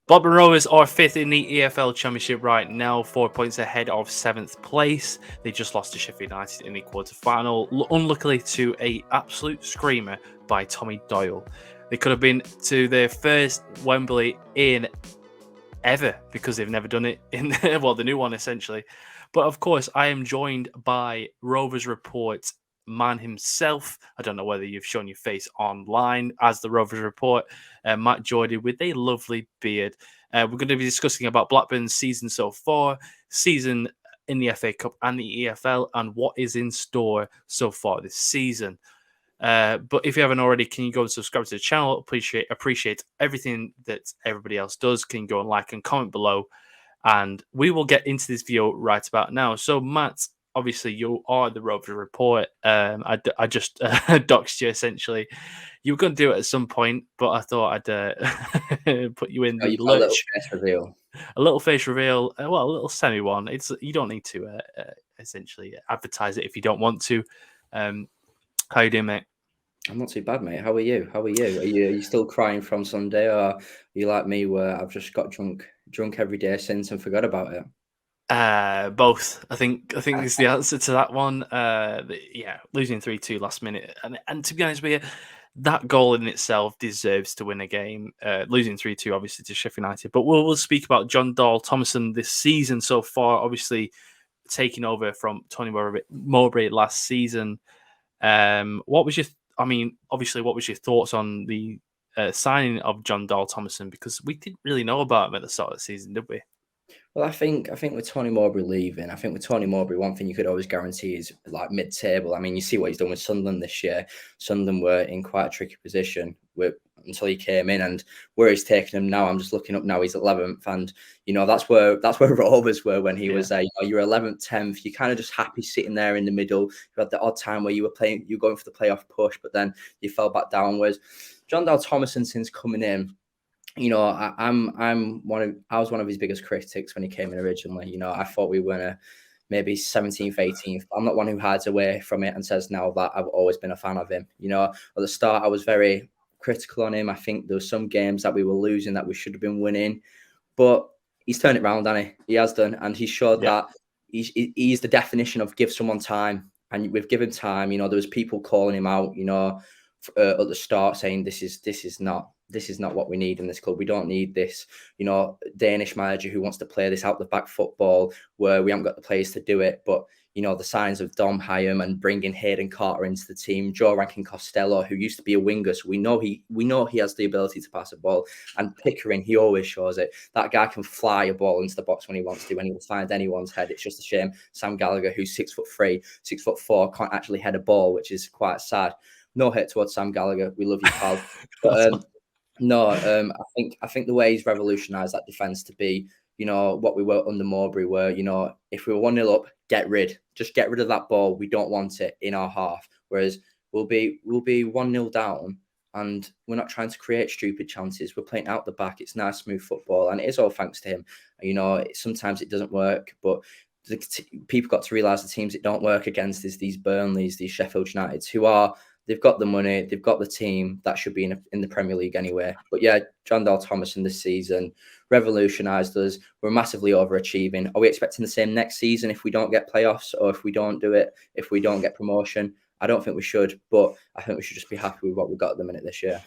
Blackburn Rovers are fifth in the EFL Championship right now, 4 points ahead of seventh place. They just lost to Sheffield United in the quarter-final, unluckily to a absolute screamer by Tommy Dahl. They could have been to their first Wembley in ever because they've never done it in the new one essentially. But of course, I am joined by Rovers Reports man himself. I don't know whether you've shown your face online as the Rovers Report, Matt Jordy with a lovely beard. We're going to be discussing about Blackburn's season so far, season in the FA Cup and the EFL, and what is in store so far this season. But if you haven't already, can you go and subscribe to the channel? Appreciate everything that everybody else does. Can you go and like and comment below? And we will get into this video right about now. So, Matt, obviously you are the Rovers Report. I just doxed you essentially. You were going to do it at some point, but I thought I'd put you in the lurch. A little face reveal. A little face reveal. Well, a little semi one. You don't need to essentially advertise it if you don't want to. How you doing, mate? I'm not too bad, mate. How are you? Are you still crying from Sunday, or are you like me, where I've just got drunk every day since and forgot about it? Both. I think is the answer to that one. Losing 3-2 last minute, and to be honest with you, that goal in itself deserves to win a game. Losing 3-2, obviously, to Sheffield United. But we'll speak about John Dahl Thomason this season so far. Obviously, taking over from Tony Mowbray last season. What was your thoughts on the signing of John Dahl Thomason? Because we didn't really know about him at the start of the season, did we? Well, I think with Tony Mowbray leaving, one thing you could always guarantee is like mid-table. I mean, you see what he's done with Sunderland this year. Sunderland were in quite a tricky position until he came in, and where he's taken them now, I'm just looking up now. He's 11th, and that's where Rovers were when he was there. You're 11th, 10th. You're kind of just happy sitting there in the middle. You had the odd time where you were going for the playoff push, but then you fell back downwards. John Dahl Thomason, since coming in, I was one of his biggest critics when he came in originally. I thought we were maybe 17th, 18th. I'm not one who hides away from it and says now that I've always been a fan of him. At the start, I was very critical on him. I think there were some games that we were losing that we should have been winning, but he's turned it around, hasn't he? He has done, and he showed that he's the definition of give someone time, and we've given time. There was people calling him out, at the start saying this is not what we need in this club. We don't need this, Danish manager who wants to play this out the back football where we haven't got the players to do it. But, the signs of Dom Hyam and bringing Hayden Carter into the team, Joe Rankin Costello, who used to be a winger. So we know he has the ability to pass a ball. And Pickering, he always shows it. That guy can fly a ball into the box when he wants to, and he will find anyone's head. It's just a shame Sam Gallagher, who's 6'3", 6'4", can't actually head a ball, which is quite sad. No hate towards Sam Gallagher. We love you, pal. But I think the way he's revolutionised that defence to be, what we were under Mowbray, where, if we were 1-0 up, just get rid of that ball. We don't want it in our half. Whereas we'll be 1-0 down, and we're not trying to create stupid chances. We're playing out the back. It's nice, smooth football, and it is all thanks to him. Sometimes it doesn't work, but people got to realise the teams it don't work against is these Burnleys, these Sheffield Uniteds, they've got the money, they've got the team that should be in the Premier League anyway. But yeah, John Dahl Thomason this season revolutionised us. We're massively overachieving. Are we expecting the same next season if we don't get playoffs, or if we don't get promotion? I don't think we should, but I think we should just be happy with what we've got at the minute this year.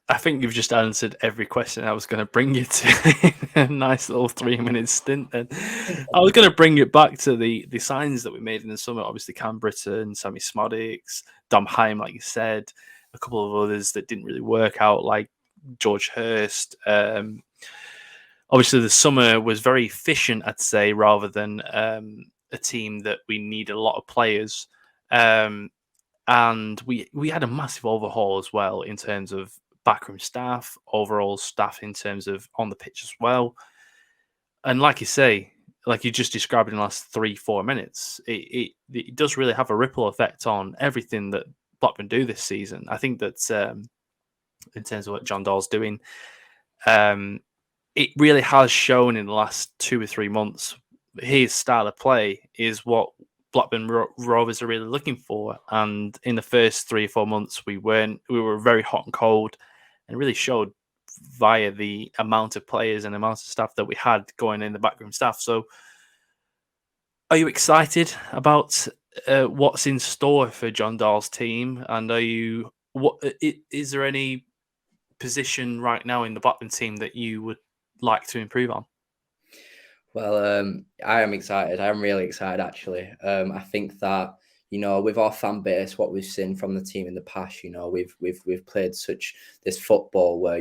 I think you've just answered every question I was going to bring you to. A nice little 3-minute stint then. I was going to bring it back to the signs that we made in the summer. Obviously, Cam Britton, Sammy Smodics, Dom Hyam, like you said, a couple of others that didn't really work out, like George Hurst. Obviously, the summer was very efficient, I'd say, rather than a team that we need a lot of players. And we had a massive overhaul as well in terms of backroom staff, overall staff in terms of on the pitch as well. And like you say, like you just described in the last 3-4 minutes, it does really have a ripple effect on everything that Blackburn do this season. I think that in terms of what John Dahl's doing, it really has shown in the last 2 or 3 months his style of play is what Blackburn Rovers are really looking for. And in the first 3 or 4 months, we were very hot and cold, and really showed via the amount of players and amount of staff that we had going in the backroom staff. So, are you excited about what's in store for John Dahl's team? And is there any position right now in the Blackburn team that you would like to improve on? Well, I am excited. I am really excited, actually. I think that, with our fan base, what we've seen from the team in the past, we've played such this football where,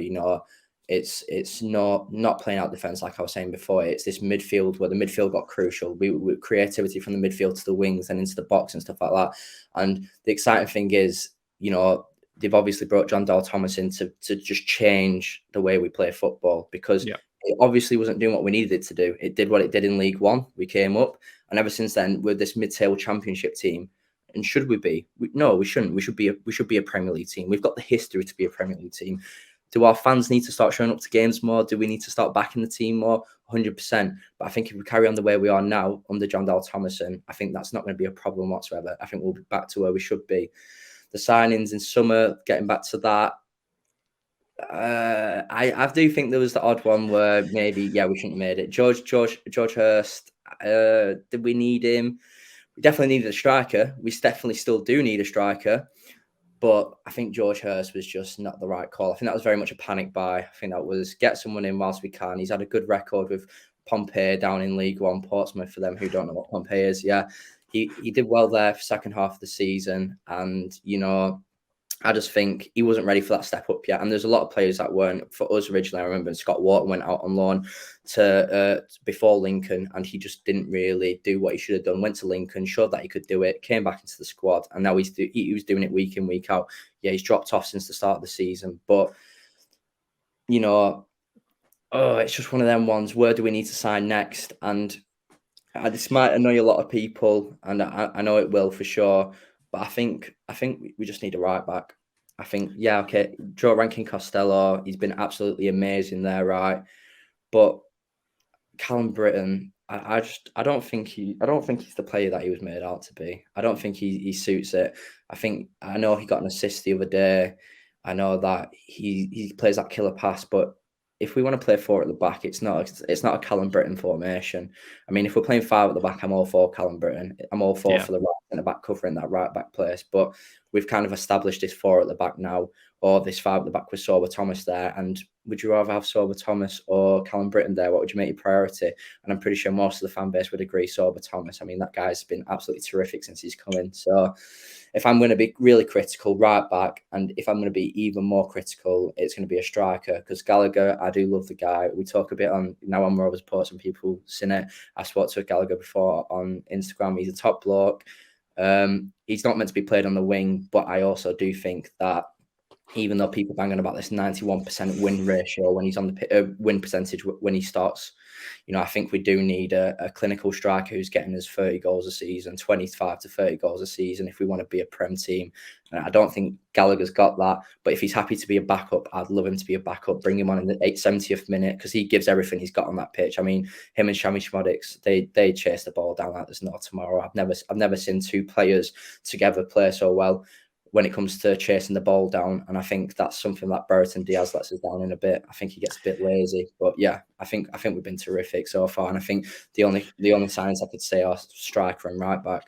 it's not playing out defense like I was saying before. It's this midfield where the midfield got crucial. We creativity from the midfield to the wings and into the box and stuff like that. And the exciting thing is, they've obviously brought John Dahl Thomason to just change the way we play football, because it obviously wasn't doing what we needed it to do. It did what it did in League One. We came up, and ever since then, we're this mid-table Championship team. And should we be? No, we shouldn't. We should be a Premier League team. We've got the history to be a Premier League team. Do our fans need to start showing up to games more? Do we need to start backing the team more? 100%. But I think if we carry on the way we are now under John Dahl Thomason, I think that's not going to be a problem whatsoever. I think we'll be back to where we should be. The signings in summer, getting back to that, I do think there was the odd one where maybe we shouldn't have made it. George Hurst, did we need him? We definitely needed a striker. We definitely still do need a striker, but I think George Hurst was just not the right call. I think that was very much a panic buy. I think that was get someone in whilst we can. He's had a good record with Pompey down in League One, Portsmouth, for them who don't know what Pompey is. Yeah, he did well there for second half of the season, and I just think he wasn't ready for that step up yet. And there's a lot of players that weren't. For us originally, I remember Scott Wharton went out on loan to before Lincoln, and he just didn't really do what he should have done. Went to Lincoln, showed that he could do it, came back into the squad, and now he was doing it week in, week out. Yeah, he's dropped off since the start of the season. But, it's just one of them ones. Where do we need to sign next? And this might annoy a lot of people, and I know it will for sure. But I think we just need a right back. I think, Joe Rankin Costello, he's been absolutely amazing there, right? But Callum Britton, I don't think he's the player that he was made out to be. I don't think he suits it. I know he got an assist the other day. I know that he plays that killer pass, but if we want to play four at the back, it's not a Callum Britton formation. I mean, if we're playing five at the back, I'm all for Callum Britton. I'm all for the right centre back covering that right back place. But we've kind of established this four at the back now, or this five at the back with Sorba Thomas there. And would you rather have Sorba Thomas or Callum Britton there? What would you make your priority? And I'm pretty sure most of the fan base would agree Sorba Thomas. I mean, that guy's been absolutely terrific since he's come in. So if I'm going to be really critical, right back, and if I'm going to be even more critical, it's going to be a striker, because Gallagher, I do love the guy. We talk a bit on RoversReports, and people seen it. I spoke to Gallagher before on Instagram. He's a top bloke. He's not meant to be played on the wing, but I also do think that even though people banging about this 91% win ratio when he's on the win percentage when he starts, I think we do need a clinical striker who's getting us 30 goals a season, 25 to 30 goals a season if we want to be a Prem team. And I don't think Gallagher's got that, but if he's happy to be a backup, I'd love him to be a backup. Bring him on in the 70th minute, because he gives everything he's got on that pitch. I mean, him and Shami Shmodics, they chase the ball down like there's no tomorrow. I've never seen two players together play so well when it comes to chasing the ball down. And I think that's something that Brereton Diaz lets us down in a bit. I think he gets a bit lazy, but yeah, I think we've been terrific so far. And I think the only signs I could say are striker and right back.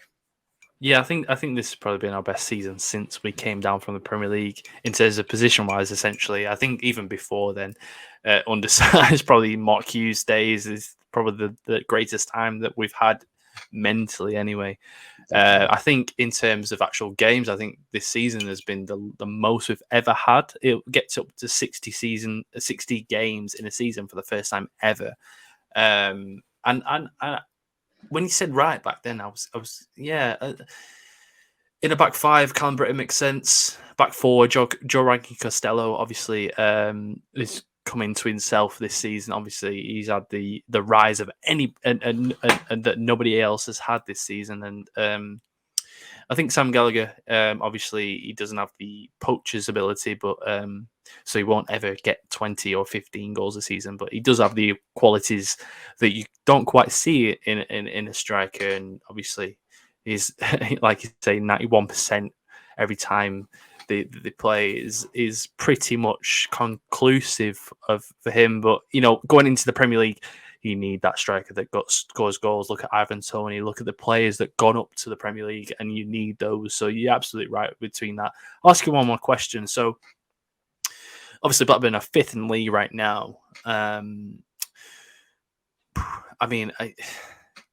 Yeah, I think this has probably been our best season since we came down from the Premier League in terms of position-wise, essentially. I think even before then, undersized, probably Mark Hughes days is probably the greatest time that we've had mentally anyway. I think in terms of actual games, I think this season has been the most we've ever had. It gets up to 60 games in a season for the first time ever. And when you said right back then, I was in a back five, Callum Britton makes sense. Back four, Joe Rankin Costello obviously is coming to himself this season. Obviously, he's had the rise of and that nobody else has had this season. And I think Sam Gallagher, obviously, he doesn't have the poacher's ability, but so he won't ever get 20 or 15 goals a season. But he does have the qualities that you don't quite see in a striker. And obviously, he's like you say, 91% every time they play is pretty much conclusive for him. But going into the Premier League, you need that striker that scores goals. Look at Ivan Toney. Look at the players that gone up to the Premier League, and you need those. So you're absolutely right between that. I'll ask you one more question. So obviously Blackburn are 5th in the league right now.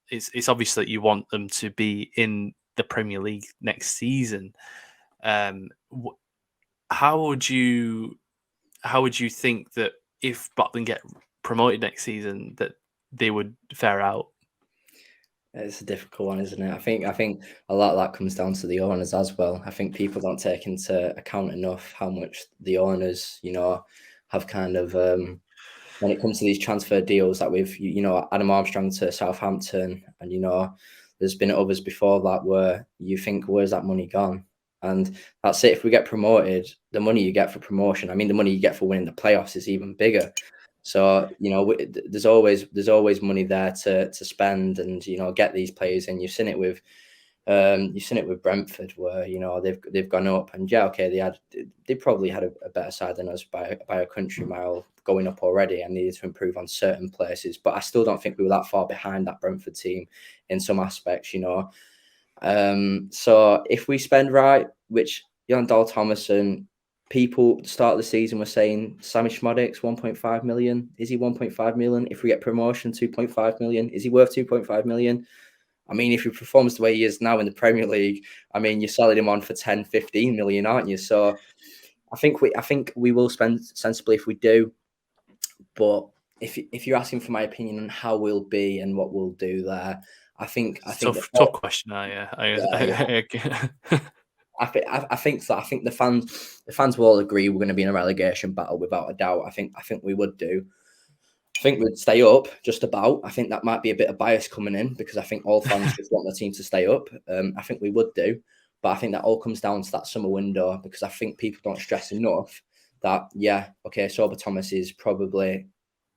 It's obvious that you want them to be in the Premier League next season. How would you think that if Blackburn get promoted next season that they would fare out? It's a difficult one, isn't it? I think a lot of that comes down to the owners as well. I think people don't take into account enough how much the owners, have kind of when it comes to these transfer deals that we've, Adam Armstrong to Southampton, and there's been others before that where you think, where's that money gone? And that's it. If we get promoted, the money you get for promotion, the money you get for winning the playoffs is even bigger. So there's always money there to spend and get these players in. You've seen it with Brentford where they've gone up, and they probably had a better side than us by a country mile going up already and needed to improve on certain places. But I still don't think we were that far behind that Brentford team in some aspects. So if we spend right, which Dahl, Thomason. People start of the season were saying Sammy Schmodix 1.5 million. Is he 1.5 million? If we get promotion, 2.5 million. Is he worth 2.5 million? If he performs the way he is now in the Premier League, you're selling him on for 10, 15 million, aren't you? So I think we will spend sensibly if we do. But if you're asking for my opinion on how we'll be and what we'll do there, I think tough question. I think so. I think the fans will all agree we're going to be in a relegation battle without a doubt. I think we would do. I think we'd stay up just about. I think that might be a bit of bias coming in because I think all fans just want their team to stay up. I think we would do, but I think that all comes down to that summer window because I think people don't stress enough that Sorba Thomas is probably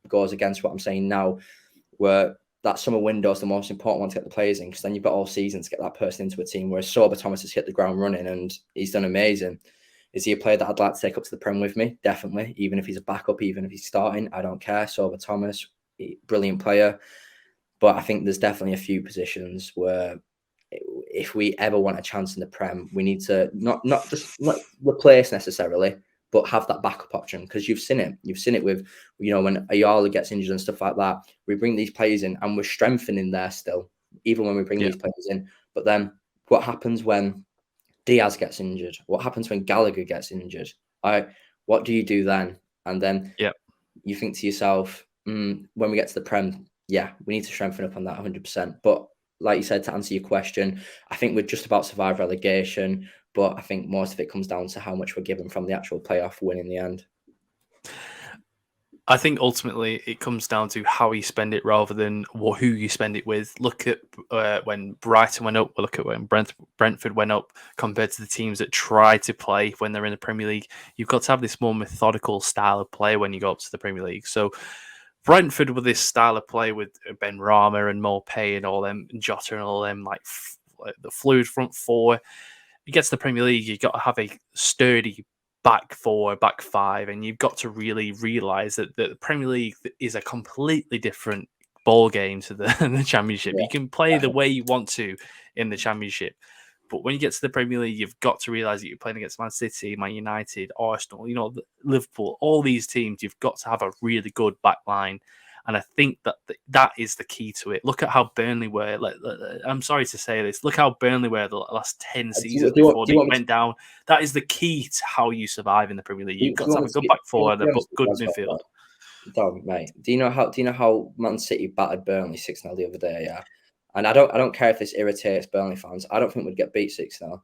goes against what I'm saying now, where that summer window is the most important one to get the players in because then you've got all season to get that person into a team. Whereas Sorba Thomas has hit the ground running and he's done amazing. Is he a player that I'd like to take up to the Prem with me? Definitely. Even if he's a backup, even if he's starting, I don't care. Sorba Thomas, brilliant player. But I think there's definitely a few positions where if we ever want a chance in the Prem, we need to not replace necessarily, but have that backup option because you've seen it. You've seen it with, when Ayala gets injured and stuff like that. We bring these players in and we're strengthening there still, even when we bring these players in. But then what happens when Diaz gets injured? What happens when Gallagher gets injured? What do you do then? And then you think to yourself, when we get to the Prem, we need to strengthen up on that 100%. But like you said, to answer your question, I think we'd just about survive relegation. But I think most of it comes down to how much we're given from the actual playoff win in the end. I think ultimately it comes down to how you spend it rather than who you spend it with. Look at when Brighton went up. Look at when Brentford went up compared to the teams that try to play when they're in the Premier League. You've got to have this more methodical style of play when you go up to the Premier League. So Brentford with this style of play with Ben Rama and Maupay and all them, and Jota and all them, like the fluid front four. You get to the Premier League, you've got to have a sturdy back four, back five, and you've got to really realise that the Premier League is a completely different ball game to the Championship. You can play the way you want to in the Championship, but when you get to the Premier League, you've got to realise that you're playing against Man City, Man United, Arsenal, Liverpool, all these teams. You've got to have a really good back line. And I think that is the key to it. Look at how Burnley were. I'm sorry to say this. Look how Burnley were the last 10 seasons before they went down. That is the key to how you survive in the Premier League. You've got to have a good back four and a good midfield. Dog, mate. Do you know how Man City battered Burnley 6-0 the other day? Yeah, and I don't care if this irritates Burnley fans. I don't think we'd get beat 6-0.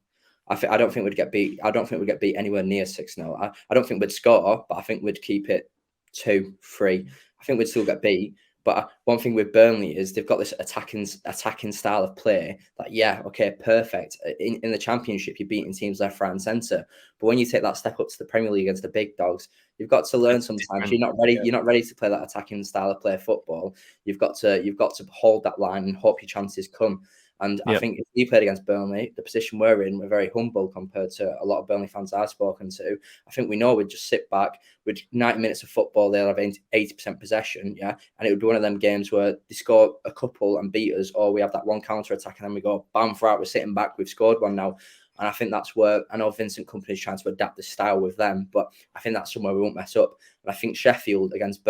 I don't think we'd get beat. I don't think we'd get beat anywhere near 6-0. I don't think we'd score, but I think we'd keep it 2-3. I think we'd still get beat. But one thing with Burnley is they've got this attacking style of play that, perfect. In the Championship, you're beating teams left, right and centre. But when you take that step up to the Premier League against the big dogs, you've got to learn sometimes. You're not ready to play that attacking style of play football. You've got to hold that line and hope your chances come. And I think if we played against Burnley, the position we're in, we're very humble compared to a lot of Burnley fans I've spoken to. I think we know we'd just sit back with 90 minutes of football, they'll have 80% possession, and it would be one of them games where they score a couple and beat us, or we have that one counter-attack and then we go, bam, for out, we're sitting back, we've scored one now. And I think that's where, I know Vincent Kompany's trying to adapt the style with them, but I think that's somewhere we won't mess up. And I think Sheffield against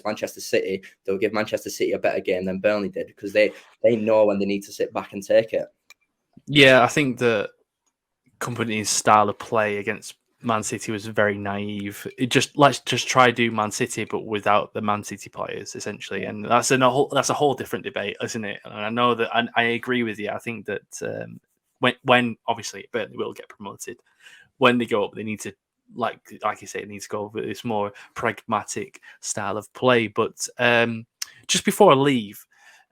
Manchester City, they'll give Manchester City a better game than Burnley did, because they know when they need to sit back and take it. Yeah, I think that Kompany's style of play against Man City was very naive. Let's just try to do Man City, but without the Man City players, essentially, and that's a whole different debate, isn't it? And I know that I agree with you. I think that when obviously Burnley will get promoted, when they go up, they need to like you say, it needs to go with this more pragmatic style of play. But just before I leave,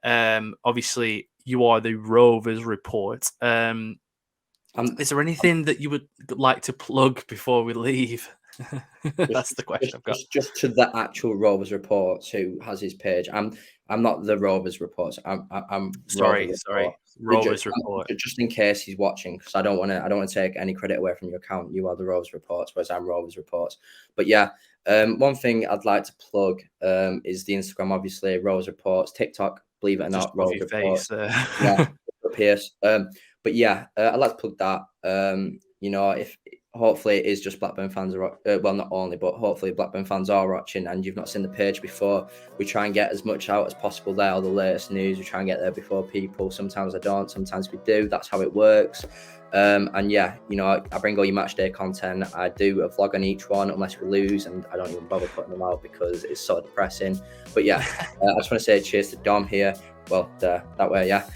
obviously you are the Rovers Report. Is there anything that you would like to plug before we leave? That's the question I've got. Just to the actual Rovers Reports, who has his page. I'm not the Rovers Reports. I'm sorry. Rovers Report. Just in case he's watching, because I don't want to take any credit away from your account. You are the Rovers Reports, whereas I'm Rovers Reports. But yeah, one thing I'd like to plug is the Instagram, obviously, Rovers Reports, TikTok, believe it or not, Rovers Reports. Yeah, Pierce. But yeah, I'd like to plug that. If hopefully it is just Blackburn fans are well, not only, but hopefully Blackburn fans are watching and you've not seen the page before. We try and get as much out as possible there, all the latest news. We try and get there before people. Sometimes I don't, sometimes we do. That's how it works. And yeah, I bring all your match day content. I do a vlog on each one, unless we lose, and I don't even bother putting them out because it's so depressing. But yeah, I just want to say cheers to Dom here. Well, that way, yeah.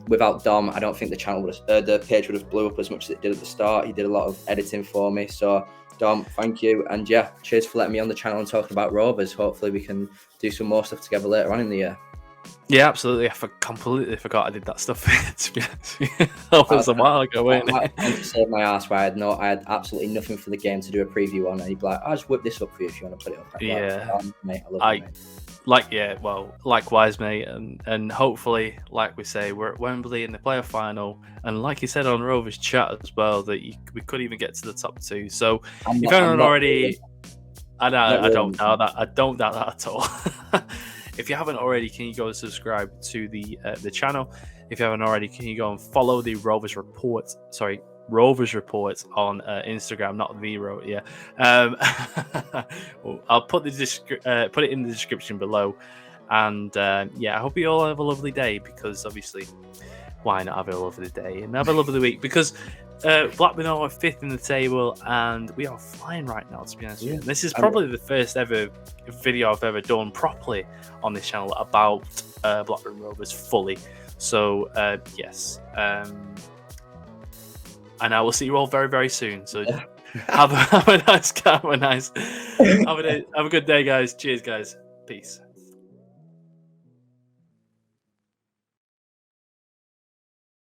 Without Dom, I don't think the page would have blew up as much as it did at the start. He did a lot of editing for me. So, Dom, thank you. And yeah, cheers for letting me on the channel and talking about Rovers. Hopefully we can do some more stuff together later on in the year. Yeah, absolutely. I completely forgot I did that stuff. To be honest, that was a while ago, wasn't it? I to save my ass where I had absolutely nothing for the game to do a preview on, and he'd be like, "I'll just whip this up for you if you want to put it up." Yeah, mate, I love it, mate. Likewise, mate, and hopefully, like we say, we're at Wembley in the playoff final, and like you said on Rovers chat as well, that we could even get to the top two. So if you haven't already, I don't doubt that. I don't doubt that at all. If you haven't already, can you go and subscribe to the channel? If you haven't already, can you go and follow the Rovers Reports on Instagram, not Vero, yeah. I'll put it in the description below. And I hope you all have a lovely day, because obviously, why not have a lovely day and have a lovely week? Because Blackburn are 5th in the table and we are flying right now, to be honest with you. This is probably the first ever video I've ever done properly on this channel about Blackburn Rovers fully. So yes, and I will see you all very, very soon. So have a good day, guys. Cheers, guys. Peace.